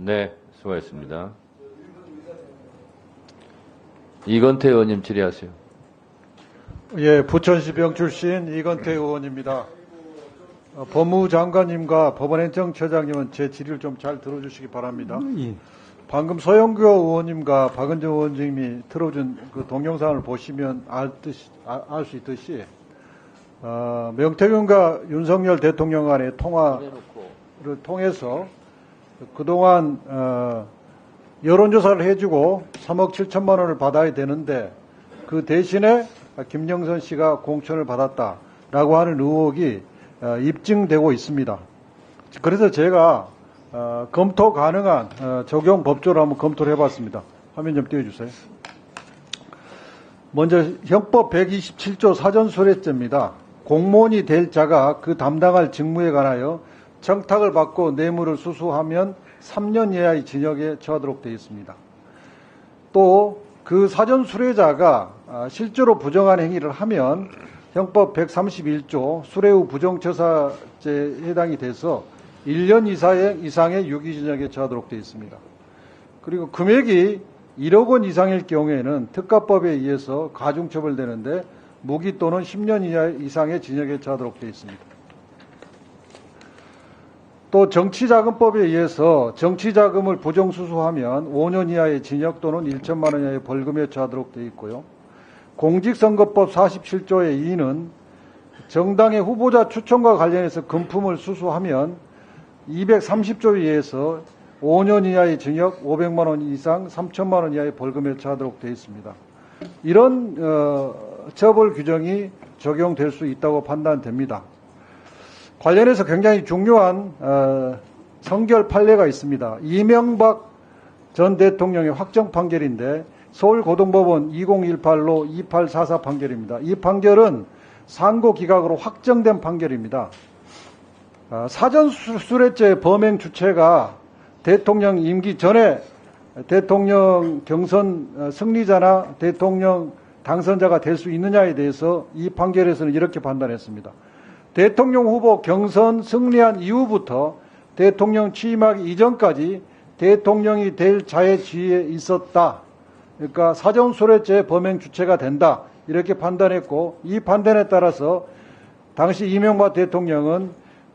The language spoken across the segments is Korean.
네, 수고하셨습니다. 이건태 의원님 질의하세요. 예, 부천시병 출신 이건태 의원입니다. 법무부 장관님과 법원행정처장님은 제 질의를 좀 잘 들어주시기 바랍니다. 예. 방금 소영교 의원님과 박은정 의원님이 틀어준 그 동영상을 보시면 알 수 있듯이 명태균과 윤석열 대통령 간의 통화를 통해서 그동안 여론조사를 해주고 3억 7천만 원을 받아야 되는데 그 대신에 김영선 씨가 공천을 받았다라고 하는 의혹이 입증되고 있습니다. 그래서 제가 검토 가능한 적용 법조를 한번 검토를 해봤습니다. 화면 좀 띄워주세요. 먼저 형법 127조 사전수뢰죄입니다. 공무원이 될 자가 그 담당할 직무에 관하여 청탁을 받고 뇌물을 수수하면 3년 이하의 징역에 처하도록 되어 있습니다. 또 그 사전수뢰자가 실제로 부정한 행위를 하면 형법 131조 수뢰 후 부정처사죄에 해당이 돼서 1년 이상의 유기징역에 처하도록 되어 있습니다. 그리고 금액이 1억 원 이상일 경우에는 특가법에 의해서 가중처벌되는데 무기 또는 10년 이상의 징역에 처하도록 되어 있습니다. 또 정치자금법에 의해서 정치자금을 부정수수하면 5년 이하의 징역 또는 1천만 원 이하의 벌금에 처하도록 되어 있고요. 공직선거법 47조의 2는 정당의 후보자 추천과 관련해서 금품을 수수하면 230조에 의해서 5년 이하의 징역, 500만 원 이상, 3천만 원 이하의 벌금에 처하도록 되어 있습니다. 이런 처벌 규정이 적용될 수 있다고 판단됩니다. 관련해서 굉장히 중요한 선결 판례가 있습니다. 이명박 전 대통령의 확정 판결인데 서울고등법원 2018로 2844 판결입니다. 이 판결은 상고기각으로 확정된 판결입니다. 사전수뢰죄 범행 주체가 대통령 임기 전에 대통령 경선 승리자나 대통령 당선자가 될 수 있느냐에 대해서 이 판결에서는 이렇게 판단했습니다. 대통령 후보 경선 승리한 이후부터 대통령 취임하기 이전까지 대통령이 될 자의 지위에 있었다. 그러니까 사전수뢰죄 범행 주체가 된다. 이렇게 판단했고 이 판단에 따라서 당시 이명박 대통령은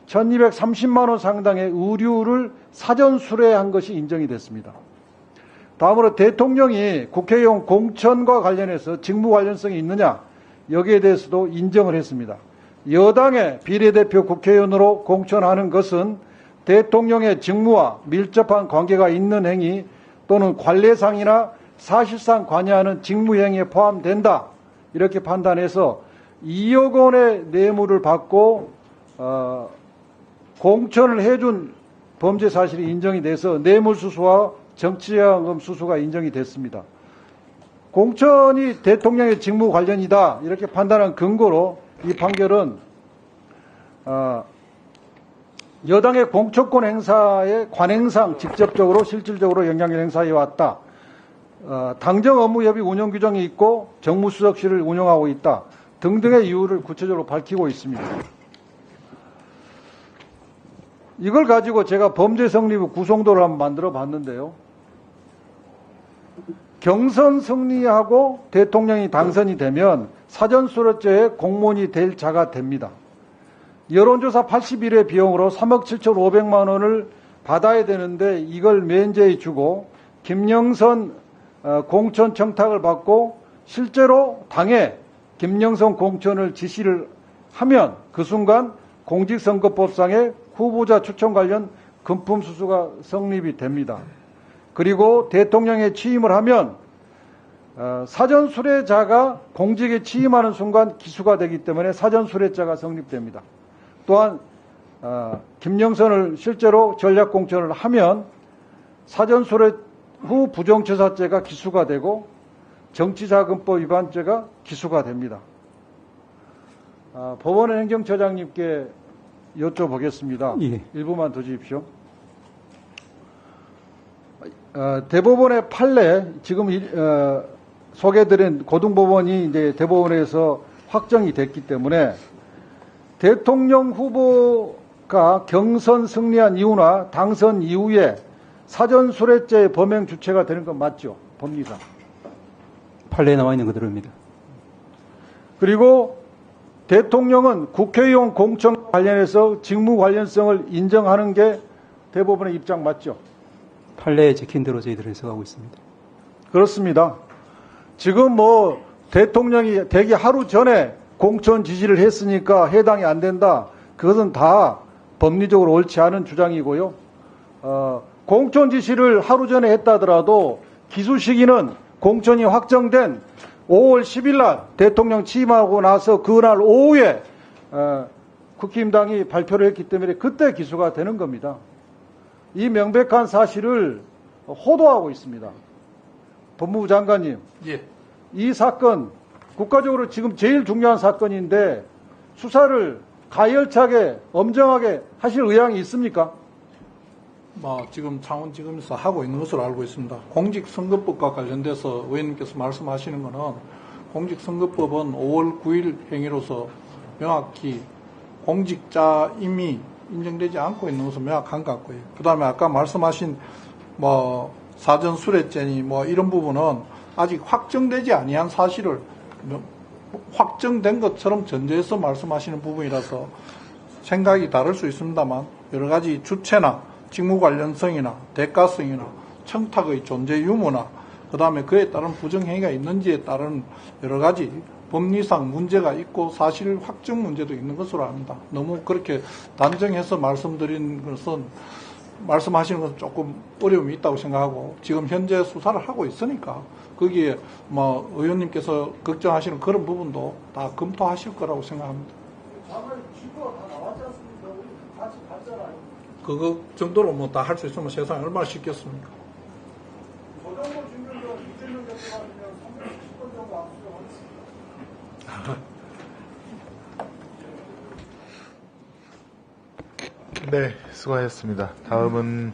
1230만 원 상당의 의류를 사전수뢰한 것이 인정이 됐습니다. 다음으로 대통령이 국회의원 공천과 관련해서 직무 관련성이 있느냐 여기에 대해서도 인정을 했습니다. 여당의 비례대표 국회의원으로 공천하는 것은 대통령의 직무와 밀접한 관계가 있는 행위 또는 관례상이나 사실상 관여하는 직무행위에 포함된다. 이렇게 판단해서 2억 원의 뇌물을 받고 공천을 해준 범죄 사실이 인정이 돼서 뇌물수수와 정치자금 수수가 인정이 됐습니다. 공천이 대통령의 직무 관련이다. 이렇게 판단한 근거로 이 판결은 여당의 공천권 행사에 관행상 직접적으로 실질적으로 영향을 행사해 왔다. 당정 업무협의 운영 규정이 있고 정무수석실을 운영하고 있다. 등등의 이유를 구체적으로 밝히고 있습니다. 이걸 가지고 제가 범죄 성립 구성도를 한번 만들어 봤는데요. 경선 승리하고 대통령이 당선이 되면 사전수뢰죄의 공무원이 될 자가 됩니다. 여론조사 81회 비용으로 3억 7,500만 원을 받아야 되는데 이걸 면제해 주고 김영선 공천 청탁을 받고 실제로 당에 김영선 공천을 지시를 하면 그 순간 공직선거법상의 후보자 추천 관련 금품 수수가 성립이 됩니다. 그리고 대통령에 취임을 하면 사전수뢰자가 공직에 취임하는 순간 기수가 되기 때문에 사전수뢰죄가 성립됩니다. 또한 김영선을 실제로 전략공천을 하면 사전수뢰 후 부정처사죄가 기수가 되고 정치자금법 위반죄가 기수가 됩니다. 법원의 행정처장님께 여쭤보겠습니다. 예. 1분만 더 주십시오. 대법원의 판례 지금 소개해드린 고등법원이 이제 대법원에서 확정이 됐기 때문에 대통령 후보가 경선 승리한 이후나 당선 이후에 사전수뢰죄의 범행 주체가 되는 건 맞죠? 법리상. 판례에 나와 있는 그대로입니다. 그리고 대통령은 국회의원 공천 관련해서 직무 관련성을 인정하는 게 대법원의 입장 맞죠? 판례에 적힌 대로 저희들은 해석하고 있습니다. 그렇습니다. 지금 뭐 대통령이 되기 하루 전에 공천 지시를 했으니까 해당이 안 된다. 그것은 다 법리적으로 옳지 않은 주장이고요. 공천 지시를 하루 전에 했다더라도 기수 시기는 공천이 확정된 5월 10일 날 대통령 취임하고 나서 그날 오후에 국힘당이 발표를 했기 때문에 그때 기수가 되는 겁니다. 이 명백한 사실을 호도하고 있습니다. 법무부 장관님, 예. 이 사건 국가적으로 지금 제일 중요한 사건인데 수사를 가열차게 엄정하게 하실 의향이 있습니까? 지금 창원지검에서 하고 있는 것으로 알고 있습니다. 공직선거법과 관련돼서 의원님께서 말씀하시는 것은 공직선거법은 5월 9일 행위로서 명확히 공직자임이 인정되지 않고 있는 것은 명확한 것 같고요. 그 다음에 아까 말씀하신 사전수뢰죄니 이런 부분은 아직 확정되지 아니한 사실을 확정된 것처럼 전제해서 말씀하시는 부분이라서 생각이 다를 수 있습니다만 여러 가지 주체나 직무 관련성이나 대가성이나 청탁의 존재 유무나 그 다음에 그에 따른 부정행위가 있는지에 따른 여러 가지 법리상 문제가 있고 사실 확정 문제도 있는 것으로 압니다. 너무 그렇게 단정해서 말씀드린 것은 말씀하시는 것은 조금 어려움이 있다고 생각하고 지금 현재 수사를 하고 있으니까 거기에 의원님께서 걱정하시는 그런 부분도 다 검토하실 거라고 생각합니다. 그거 정도로 다 할 수 있으면 세상에 얼마나 쉽겠습니까? 네, 수고하셨습니다. 다음은